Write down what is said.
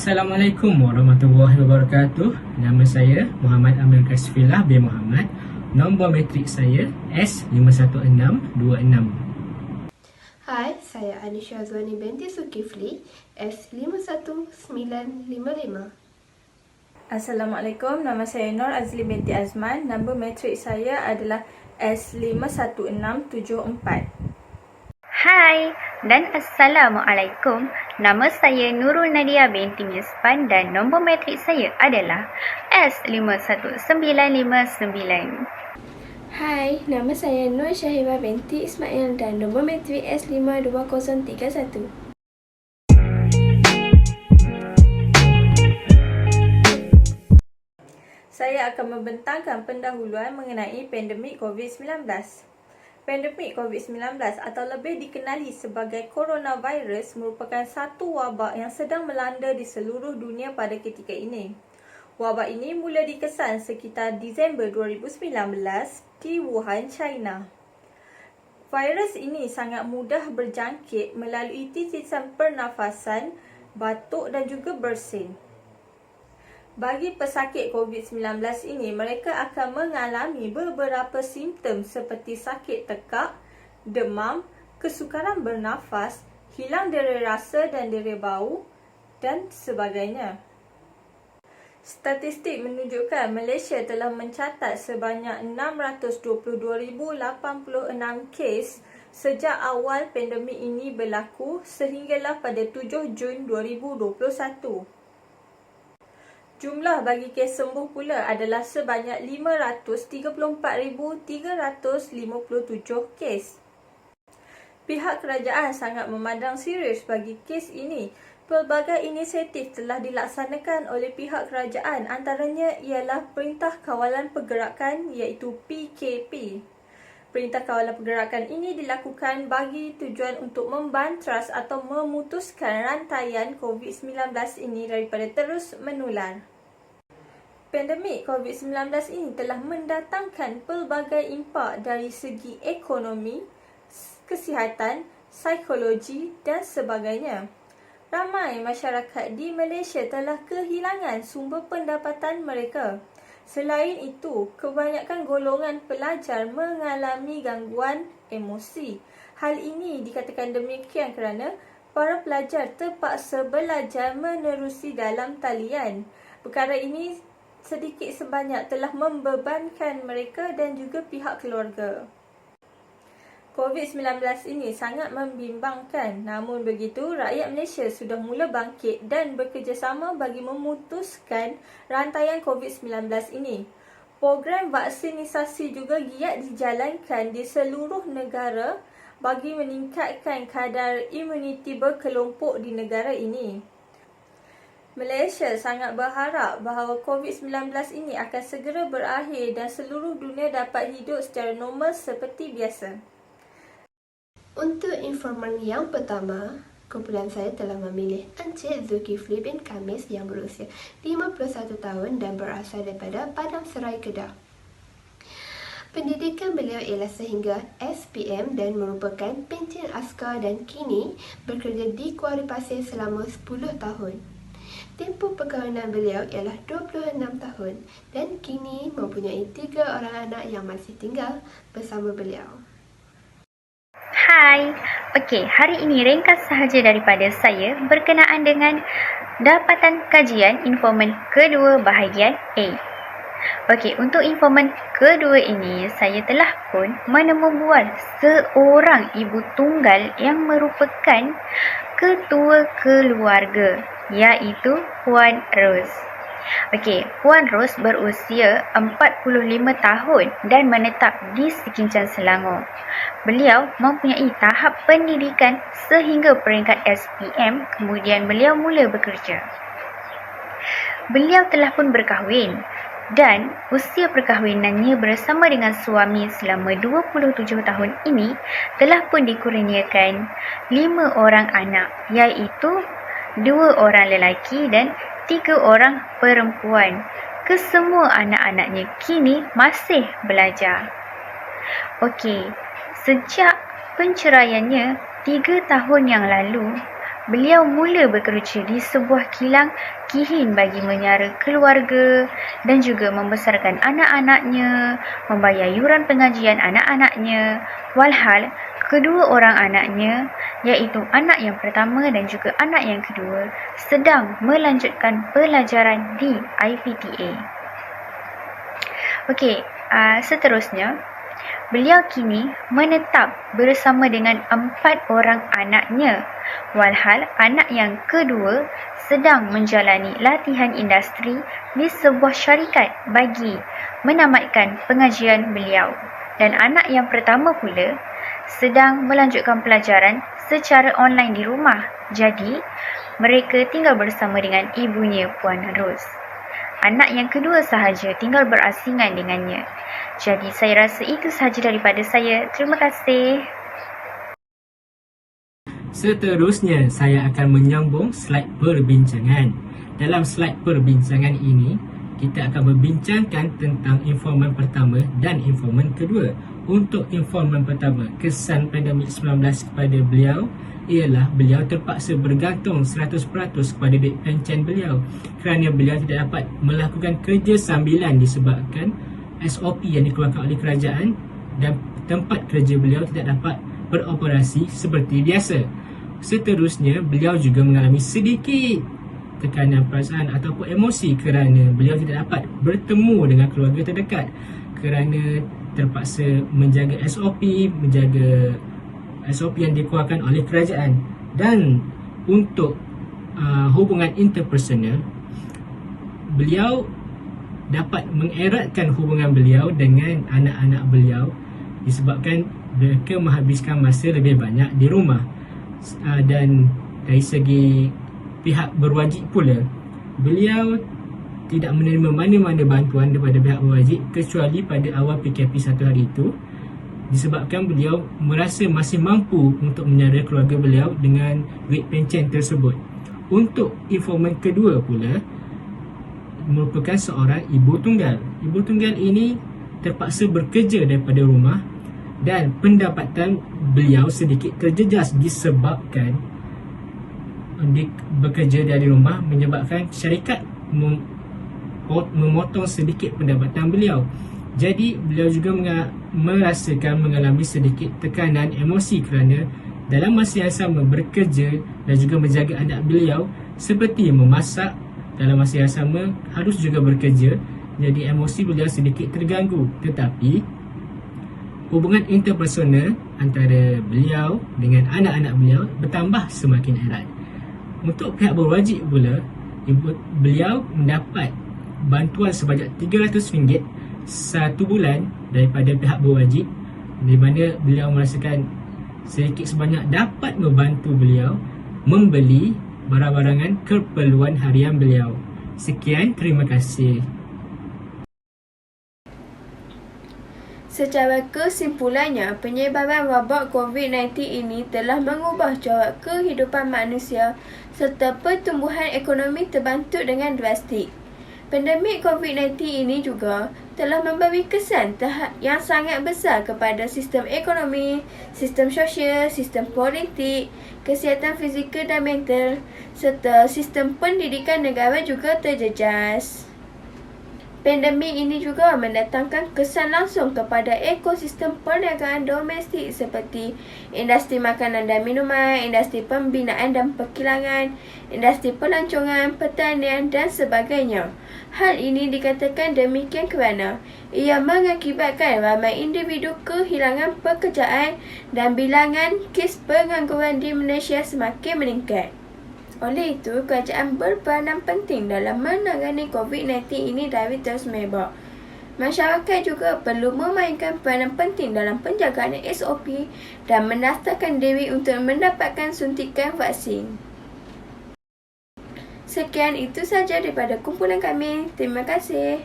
Assalamualaikum warahmatullahi wabarakatuh. Nama saya Muhammad Amir Kasfillah bin Muhammad. Nombor matrik saya S51626. Hai, saya Anisha Azwani binti Zulkifli, S51955. Assalamualaikum, nama saya Nur Azli binti Azman. Nombor matrik saya adalah S51674. Hai dan Assalamualaikum. Nama saya Nurul Nadia binti Mispan dan nombor matrik saya adalah S51959. Hai, nama saya Nur Syahibah binti Ismail dan nombor matrik S52031. Saya akan membentangkan pendahuluan mengenai pandemik COVID-19. Pandemik COVID-19 atau lebih dikenali sebagai coronavirus merupakan satu wabak yang sedang melanda di seluruh dunia pada ketika ini. Wabak ini mula dikesan sekitar Disember 2019 di Wuhan, China. Virus ini sangat mudah berjangkit melalui titisan pernafasan, batuk dan juga bersin. Bagi pesakit COVID-19 ini, mereka akan mengalami beberapa simptom seperti sakit tekak, demam, kesukaran bernafas, hilang dera rasa dan dera bau dan sebagainya. Statistik menunjukkan Malaysia telah mencatat sebanyak 622,086 kes sejak awal pandemik ini berlaku sehinggalah pada 7 Jun 2021. Jumlah bagi kes sembuh pula adalah sebanyak 534,357 kes. Pihak kerajaan sangat memandang serius bagi kes ini. Pelbagai inisiatif telah dilaksanakan oleh pihak kerajaan, antaranya ialah Perintah Kawalan Pergerakan iaitu PKP. Perintah Kawalan Pergerakan ini dilakukan bagi tujuan untuk membantras atau memutuskan rantaian COVID-19 ini daripada terus menular. Pandemik COVID-19 ini telah mendatangkan pelbagai impak dari segi ekonomi, kesihatan, psikologi dan sebagainya. Ramai masyarakat di Malaysia telah kehilangan sumber pendapatan mereka. Selain itu, kebanyakan golongan pelajar mengalami gangguan emosi. Hal ini dikatakan demikian kerana para pelajar terpaksa belajar menerusi dalam talian. Perkara ini sedikit sebanyak telah membebankan mereka dan juga pihak keluarga. COVID-19 ini sangat membimbangkan. Namun begitu, rakyat Malaysia sudah mula bangkit dan bekerjasama bagi memutuskan rantaian COVID-19 ini. Program vaksinisasi juga giat dijalankan di seluruh negara bagi meningkatkan kadar imuniti berkelompok di negara ini. Malaysia sangat berharap bahawa COVID-19 ini akan segera berakhir dan seluruh dunia dapat hidup secara normal seperti biasa. Untuk informan yang pertama, kumpulan saya telah memilih Encik Zulkifli bin Kamis yang berusia 51 tahun dan berasal daripada Padang Serai, Kedah. Pendidikan beliau ialah sehingga SPM dan merupakan pencen askar dan kini bekerja di Kuala Pasir selama 10 tahun. Tempoh perkahwinan beliau ialah 26 tahun dan kini mempunyai 3 orang anak yang masih tinggal bersama beliau. Hai. Okey, hari ini ringkas sahaja daripada saya berkenaan dengan dapatan kajian informan kedua bahagian A. Okey, untuk informan kedua ini, saya telah pun menemubual seorang ibu tunggal yang merupakan ketua keluarga, iaitu Puan Ros. Okey, Puan Ros berusia 45 tahun dan menetap di Sekincang, Selangor. Beliau mempunyai tahap pendidikan sehingga peringkat SPM, kemudian beliau mula bekerja. Beliau telah pun berkahwin dan usia perkahwinannya bersama dengan suami selama 27 tahun ini telah pun dikurniakan 5 orang anak, iaitu 2 orang lelaki dan 3 orang perempuan. Kesemua anak-anaknya kini masih belajar. Okey, sejak penceraiannya 3 tahun yang lalu, beliau mula bekerja di sebuah kilang kihin bagi menyara keluarga dan juga membesarkan anak-anaknya, membayar yuran pengajian anak-anaknya. Walhal, kedua orang anaknya, iaitu anak yang pertama dan juga anak yang kedua, sedang melanjutkan pelajaran di IPTA. Okey, seterusnya, beliau kini menetap bersama dengan 4 orang anaknya. Walhal, anak yang kedua sedang menjalani latihan industri di sebuah syarikat bagi menamatkan pengajian beliau. Dan anak yang pertama pula sedang melanjutkan pelajaran secara online di rumah. Jadi, mereka tinggal bersama dengan ibunya, Puan Ros. Anak yang kedua sahaja tinggal berasingan dengannya. Jadi saya rasa itu sahaja daripada saya. Terima kasih. Seterusnya, saya akan menyambung slide perbincangan. Dalam slide perbincangan ini, kita akan membincangkan tentang informan pertama dan informan kedua. Untuk informan pertama, kesan pandemik 19 kepada beliau ialah beliau terpaksa bergantung 100% kepada duit pencen beliau kerana beliau tidak dapat melakukan kerja sambilan disebabkan SOP yang dikeluarkan oleh kerajaan dan tempat kerja beliau tidak dapat beroperasi seperti biasa. Seterusnya, beliau juga mengalami sedikit tekanan perasaan ataupun emosi kerana beliau tidak dapat bertemu dengan keluarga terdekat kerana terpaksa menjaga SOP yang dikeluarkan oleh kerajaan. Dan untuk hubungan interpersonal, beliau dapat mengeratkan hubungan beliau dengan anak-anak beliau disebabkan mereka menghabiskan masa lebih banyak di rumah. Dan dari segi pihak berwajib pula, beliau tidak menerima mana-mana bantuan daripada pihak berwajib kecuali pada awal PKP 1 hari itu disebabkan beliau merasa masih mampu untuk menyara keluarga beliau dengan duit pencen tersebut. Untuk informan kedua pula merupakan seorang ibu tunggal. Ibu tunggal ini terpaksa bekerja daripada rumah dan pendapatan beliau sedikit terjejas disebabkan bekerja dari rumah menyebabkan syarikat memotong sedikit pendapatan beliau. Jadi beliau juga mengalami sedikit tekanan emosi kerana dalam masa yang sama bekerja dan juga menjaga anak beliau seperti memasak, dalam masa yang sama harus juga bekerja. Jadi emosi beliau sedikit terganggu. Tetapi hubungan interpersonal antara beliau dengan anak-anak beliau bertambah semakin erat. Untuk pihak berwajib pula, beliau mendapat bantuan sebanyak RM300 satu bulan daripada pihak berwajib, di mana beliau merasakan sedikit sebanyak dapat membantu beliau membeli barang-barangan keperluan harian beliau. Sekian, terima kasih. Secara kesimpulannya, penyebaran wabak COVID-19 ini telah mengubah corak kehidupan manusia serta pertumbuhan ekonomi terbantu dengan drastik. Pandemik COVID-19 ini juga telah memberi kesan yang sangat besar kepada sistem ekonomi, sistem sosial, sistem politik, kesihatan fizikal dan mental serta sistem pendidikan negara juga terjejas. Pandemik ini juga mendatangkan kesan langsung kepada ekosistem perniagaan domestik seperti industri makanan dan minuman, industri pembinaan dan perkilangan, industri pelancongan, pertanian dan sebagainya. Hal ini dikatakan demikian kerana ia mengakibatkan ramai individu kehilangan pekerjaan dan bilangan kes pengangguran di Malaysia semakin meningkat. Oleh itu, kerajaan berperanan penting dalam menangani COVID-19 ini dari terus menyebar. Masyarakat juga perlu memainkan peranan penting dalam penjagaan SOP dan mendaftarkan diri untuk mendapatkan suntikan vaksin. Sekian itu sahaja daripada kumpulan kami. Terima kasih.